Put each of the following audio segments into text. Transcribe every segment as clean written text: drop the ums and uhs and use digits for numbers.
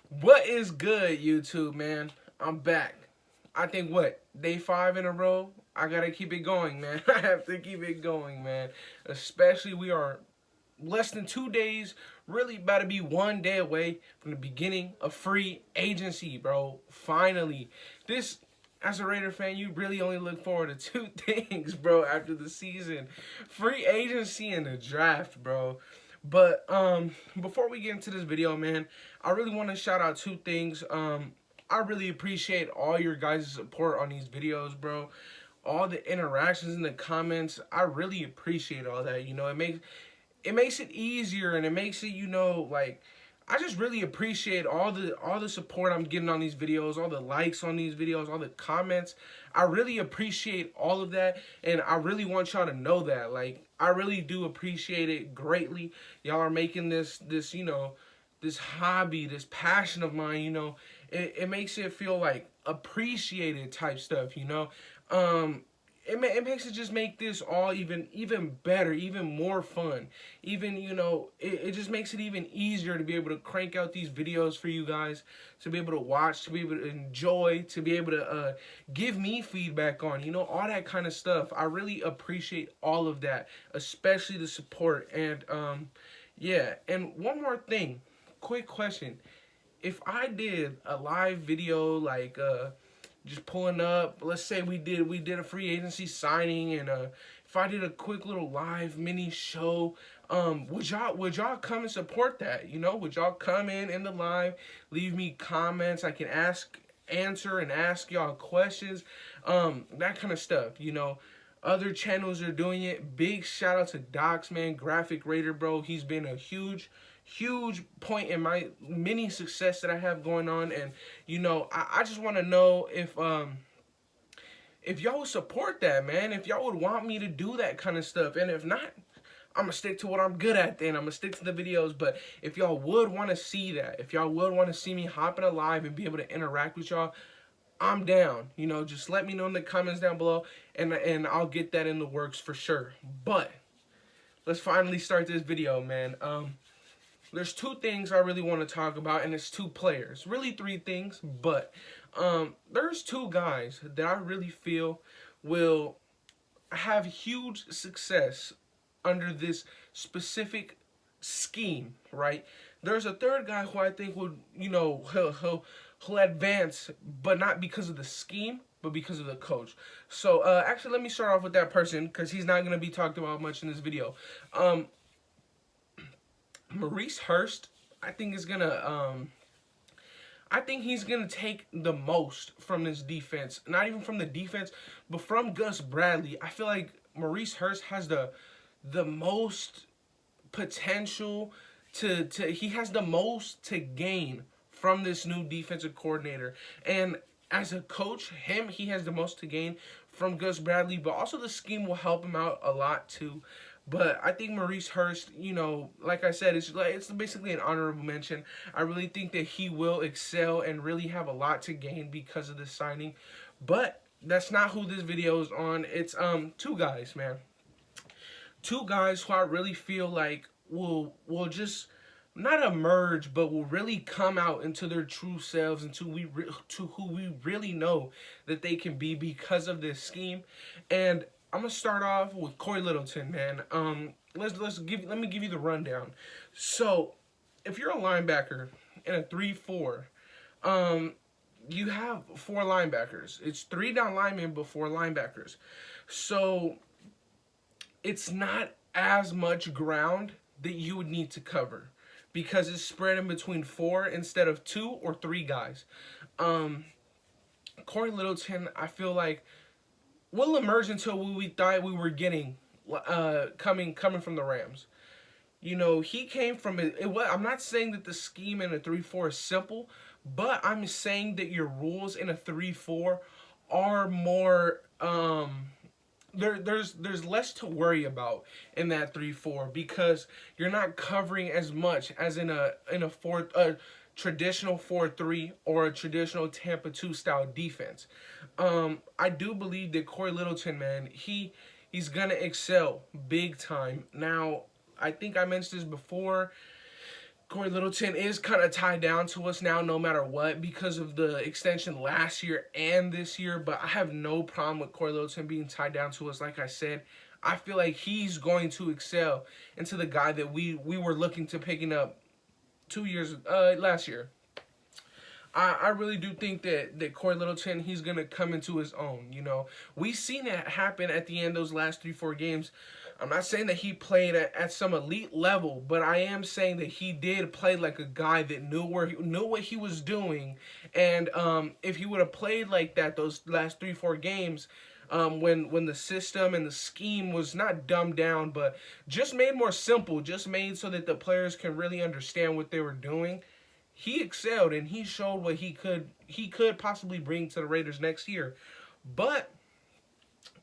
What is good, YouTube, man? I'm back. I think what, day 5 in a row? I gotta keep it going, man. I have to keep it going, man. Especially we are less than 2 days, really about to be 1 day away from the beginning of free agency, bro. Finally. This, as a Raider fan, you really only look forward to two things, bro, after the season. Free agency and the draft, bro. But before we get into this video, man, I really want to shout out two things. I really appreciate all your guys' support on these videos, bro. All the interactions in the comments, I really appreciate all that. You know, it makes it easier, and it makes it, like, I just really appreciate all the support I'm getting on these videos, all the likes on these videos, all the comments. I really appreciate all of that, and I really want y'all to know that. Like, I really do appreciate it greatly. Y'all are making this this hobby, this passion of mine, it makes it feel like appreciated type stuff, it makes it just make this all even better, even more fun. Even, it just makes it even easier to be able to crank out these videos for you guys, to be able to watch, to be able to enjoy, to be able to give me feedback on, all that kind of stuff. I really appreciate all of that, especially the support. And yeah, and one more thing, quick question. If I did a live video, like just pulling up, let's say we did a free agency signing, and if I did a quick little live mini show, would y'all come and support that? Would y'all come in the live, leave me comments? I can answer and ask y'all questions, that kind of stuff. Other channels are doing it. Big shout out to Docs, man, Graphic Raider, bro. He's been a huge point in my mini success that I have going on. And I just want to know if y'all would support that, man. If y'all would want me to do that kind of stuff. And if not, I'm gonna stick to what I'm good at then. I'm gonna stick to the videos. But if y'all would want to see that, if y'all would want to see me hopping alive and be able to interact with y'all, I'm down. Just let me know in the comments down below, and I'll get that in the works for sure. But let's finally start this video, man. There's two things I really want to talk about, and it's two players. Really three things, but there's two guys that I really feel will have huge success under this specific scheme, right? There's a third guy who I think would, he'll advance, but not because of the scheme, but because of the coach. So actually, let me start off with that person, because he's not going to be talked about much in this video. Maurice Hurst, I think is gonna I think he's gonna take the most from this defense. Not even from the defense, but from Gus Bradley. I feel like Maurice Hurst has the most potential to he has the most to gain from this new defensive coordinator. And as a coach, he has the most to gain from Gus Bradley, but also the scheme will help him out a lot too. But I think Maurice Hurst, like I said, it's basically an honorable mention. I really think that he will excel and really have a lot to gain because of this signing. But that's not who this video is on. It's two guys, man. Two guys who I really feel like will just not emerge, but will really come out into their true selves, and to who we really know that they can be because of this scheme. And I'm gonna start off with Corey Littleton, man. Let me give you the rundown. So, if you're a linebacker in a 3-4, you have four linebackers. It's three down linemen but four linebackers. So it's not as much ground that you would need to cover, because it's spread in between four instead of two or three guys. Corey Littleton, I feel like, will emerge into what we thought we were getting coming from the Rams. He came from it. I'm not saying that the scheme in a 3-4 is simple, but I'm saying that your rules in a 3-4 are more there's less to worry about in that 3-4, because you're not covering as much as in a traditional 4-3 or a traditional Tampa 2 style defense. I do believe that Corey Littleton, man, he's gonna excel big time. Now, I think I mentioned this before. Corey Littleton is kind of tied down to us now no matter what because of the extension last year and this year, but I have no problem with Corey Littleton being tied down to us. Like I said, I feel like he's going to excel into the guy that we were looking to picking up 2 years last year. I really do think that Corey Littleton, he's going to come into his own, you know. We've seen that happen at the end of those last 3-4 games. I'm not saying that he played at some elite level, but I am saying that he did play like a guy that knew what he was doing. And if he would have played like that those last 3-4 games, when the system and the scheme was not dumbed down, but just made more simple, just made so that the players can really understand what they were doing, he excelled and he showed what he could possibly bring to the Raiders next year. But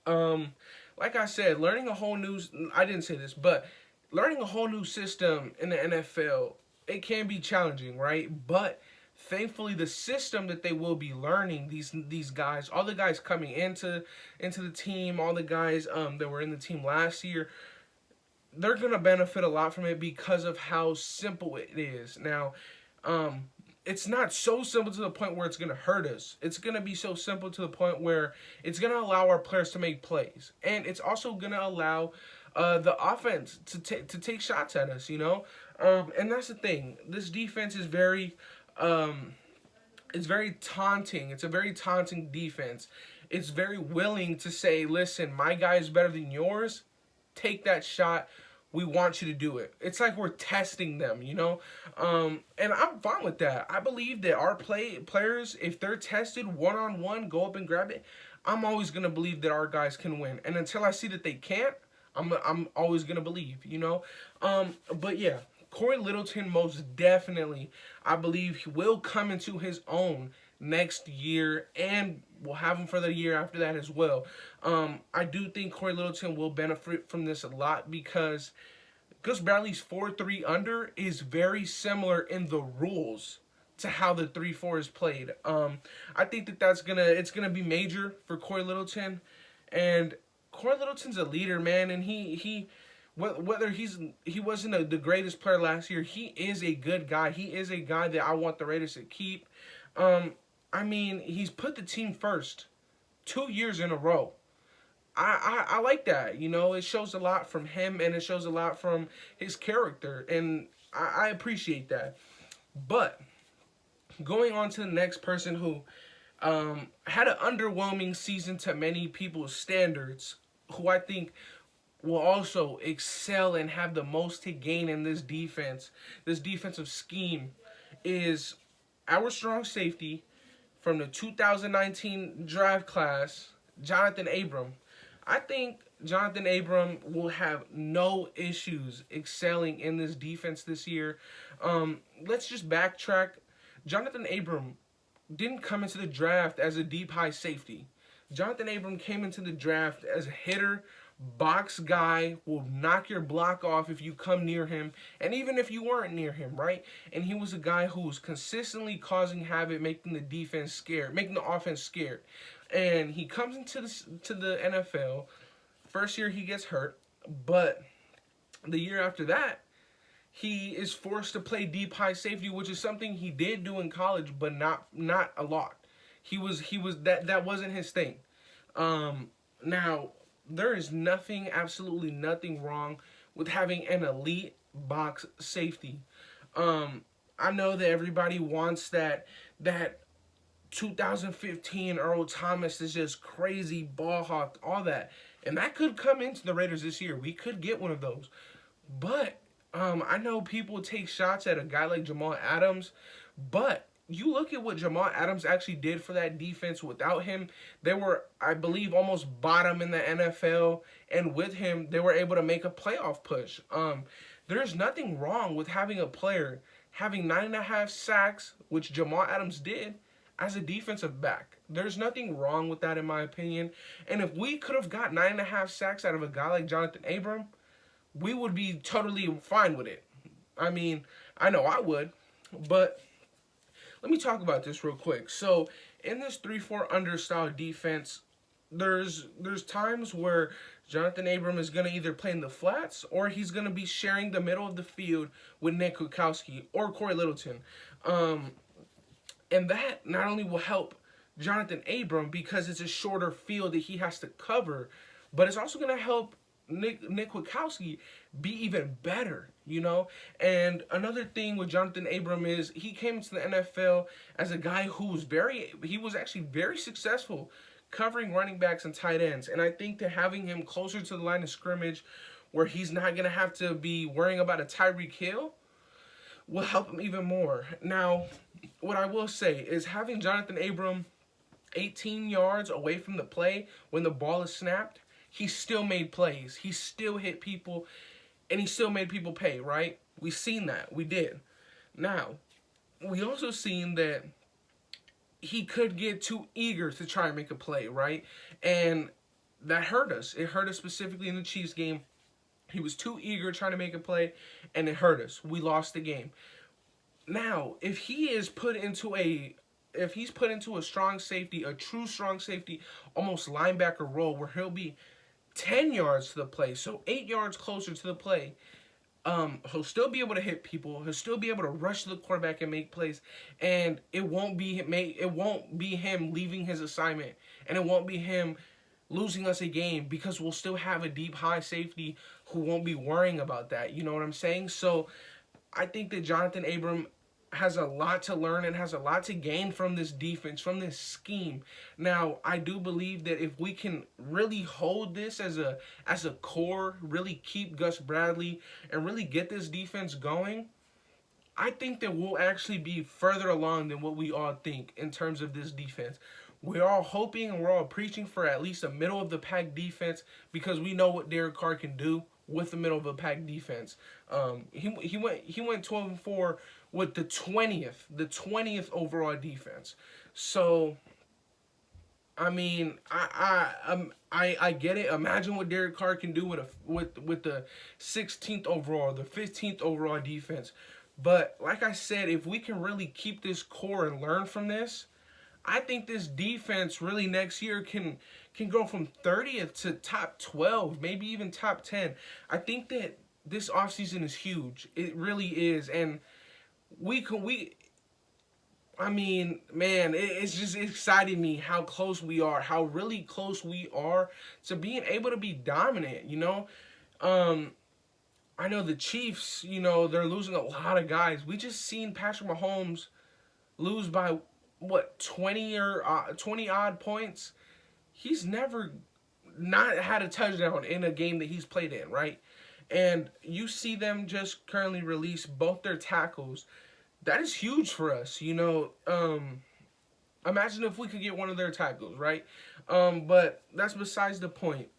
like I said, learning a whole new I didn't say this, but learning a whole new system in the NFL, it can be challenging, right? But thankfully the system that they will be learning, these guys, all the guys coming into the team, all the guys that were in the team last year, they're going to benefit a lot from it because of how simple it is. Now, it's not so simple to the point where it's going to hurt us. It's going to be so simple to the point where it's going to allow our players to make plays. And it's also going to allow the offense to take shots at us, you know? And that's the thing. This defense is very taunting. It's a very taunting defense. It's very willing to say, listen, my guy is better than yours. Take that shot. We want you to do it. It's like we're testing them, you know? And I'm fine with that. I believe that our players, if they're tested one-on-one, go up and grab it, I'm always going to believe that our guys can win. And until I see that they can't, I'm always going to believe, you know? But yeah, Corey Littleton most definitely, I believe, he will come into his own next year, and we'll have him for the year after that as well. I do think Corey Littleton will benefit from this a lot because Gus Bradley's 4-3 under is very similar in the rules to how the 3-4 is played. I think it's gonna be major for Corey Littleton, and Corey Littleton's a leader, man, and whether he wasn't the greatest player last year, he is a good guy. He is a guy that I want the Raiders to keep. I mean, he's put the team first 2 years in a row. I like that. You know, it shows a lot from him, and it shows a lot from his character, and I appreciate that. But going on to the next person who had an underwhelming season to many people's standards, who I think will also excel and have the most to gain in this defensive scheme, is our strong safety from the 2019 draft class, Jonathan Abram. I think Jonathan Abram will have no issues excelling in this defense this year. Let's just backtrack. Jonathan Abram didn't come into the draft as a deep high safety. Jonathan Abram came into the draft as a hitter, box guy, will knock your block off if you come near him, and even if you weren't near him, right? And he was a guy who was consistently causing havoc, making the defense scared, making the offense scared. And he comes into the NFL. First year he gets hurt, but the year after that, he is forced to play deep high safety, which is something he did do in college, but not a lot. He was that wasn't his thing. Now, there is absolutely nothing wrong with having an elite box safety. I know that everybody wants that 2015 Earl Thomas is just crazy ball hawk, all that. And that could come into the Raiders this year. We could get one of those. But I know people take shots at a guy like Jamal Adams, but you look at what Jamal Adams actually did for that defense. Without him, they were, I believe, almost bottom in the NFL. And with him, they were able to make a playoff push. There's nothing wrong with having a player having 9.5 sacks, which Jamal Adams did, as a defensive back. There's nothing wrong with that, in my opinion. And if we could have got 9.5 sacks out of a guy like Jonathan Abram, we would be totally fine with it. I mean, I know I would. But let me talk about this real quick. So, in this 3-4 under style defense, there's times where Jonathan Abram is going to either play in the flats or he's going to be sharing the middle of the field with Nick Kwiatkowski or Corey Littleton. Um, and that not only will help Jonathan Abram because it's a shorter field that he has to cover, but it's also going to help Nick Kwiatkowski be even better, you know? And another thing with Jonathan Abram is he came into the NFL as a guy who was he was actually very successful covering running backs and tight ends. And I think that having him closer to the line of scrimmage where he's not going to have to be worrying about a Tyreek Hill will help him even more. Now, what I will say is having Jonathan Abram 18 yards away from the play when the ball is snapped, he still made plays. He still hit people, and he still made people pay, right? We seen that. We did. Now, we also seen that he could get too eager to try and make a play, right? And that hurt us. It hurt us specifically in the Chiefs game. He was too eager trying to make a play, and it hurt us. We lost the game. Now, if he's put into a strong safety, a true strong safety, almost linebacker role where he'll be 10 yards to the play, so 8 yards closer to the play, he'll still be able to hit people. He'll still be able to rush to the quarterback and make plays, and it won't be him leaving his assignment, and it won't be him losing us a game because we'll still have a deep high safety who won't be worrying about that. You know what I'm saying? So I think that Jonathan Abram has a lot to learn and has a lot to gain from this defense, from this scheme. Now, I do believe that if we can really hold this as a core, really keep Gus Bradley and really get this defense going, I think that we'll actually be further along than what we all think in terms of this defense. We're all hoping and we're all preaching for at least a middle of the pack defense because we know what Derek Carr can do with the middle of the pack defense. He went 12-4 with the 20th overall defense. So I mean, I get it. Imagine what Derek Carr can do with the 16th overall, the 15th overall defense. But like I said, if we can really keep this core and learn from this, I think this defense really next year can go from 30th to top 12, maybe even top 10. I think that this offseason is huge. It really is. And I mean, man, it's just exciting me how close we are, how really close we are to being able to be dominant, you know? I know the Chiefs, you know, they're losing a lot of guys. We just seen Patrick Mahomes lose by, 20 odd points? He's never not had a touchdown in a game that he's played in, right? And you see them just currently release both their tackles. That is huge for us, you know. Imagine if we could get one of their tackles, right? But that's besides the point.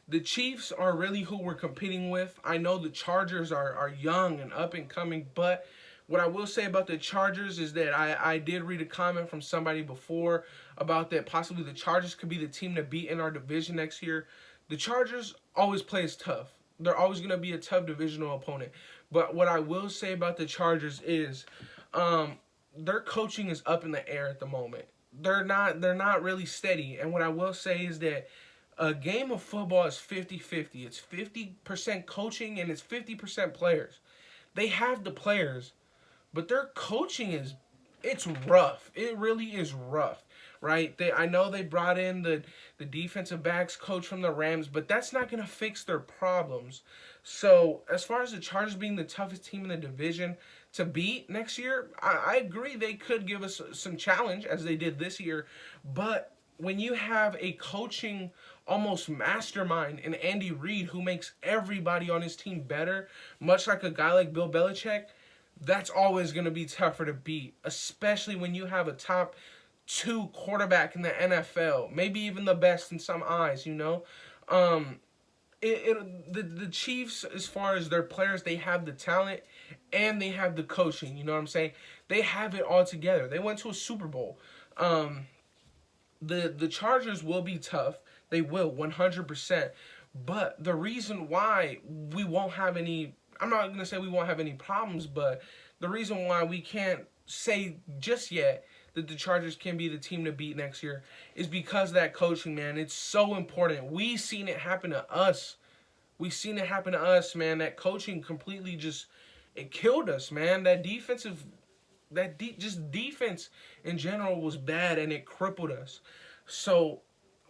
The Chiefs are really who we're competing with. I know the Chargers are young and up and coming, but what I will say about the Chargers is that I did read a comment from somebody before about that possibly the Chargers could be the team to beat in our division next year. The Chargers always play as tough. They're always going to be a tough divisional opponent. But what I will say about the Chargers is their coaching is up in the air at the moment. They're not really steady. And what I will say is that a game of football is 50-50. It's 50% coaching and it's 50% players. They have the players, but their coaching it's rough. It really is rough, right? I know they brought in the defensive backs coach from the Rams, but that's not going to fix their problems. So as far as the Chargers being the toughest team in the division to beat next year, I agree they could give us some challenge as they did this year. But when you have a coaching almost mastermind in Andy Reid who makes everybody on his team better, much like a guy like Bill Belichick, that's always going to be tougher to beat, especially when you have a top 2 quarterback in the NFL, maybe even the best in some eyes, you know. The Chiefs, as far as their players, they have the talent and they have the coaching, you know what I'm saying? They have it all together. They went to a Super Bowl. The Chargers will be tough. They will, 100%. But the reason why we won't have any, I'm not going to say we won't have any problems, but the reason why we can't say just yet that the Chargers can be the team to beat next year is because of that coaching, man. It's so important. We seen it happen to us. We seen it happen to us, man. That coaching completely just, it killed us, man. That defensive, just defense in general was bad, and it crippled us. So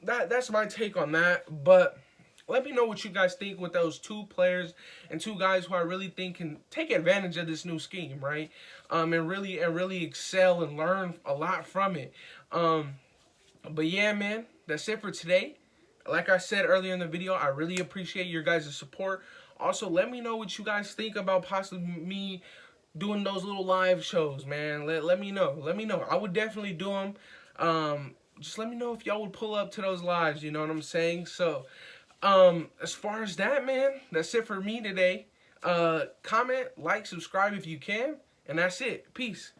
that's my take on that. But let me know what you guys think with those two players and two guys who I really think can take advantage of this new scheme, right? And really excel and learn a lot from it. But yeah, man, that's it for today. Like I said earlier in the video, I really appreciate your guys' support. Also, let me know what you guys think about possibly me doing those little live shows, man. Let me know. Let me know. I would definitely do them. Just let me know if y'all would pull up to those lives, you know what I'm saying? So, as far as that, man, that's it for me today. Comment, like, subscribe if you can, and that's it. Peace.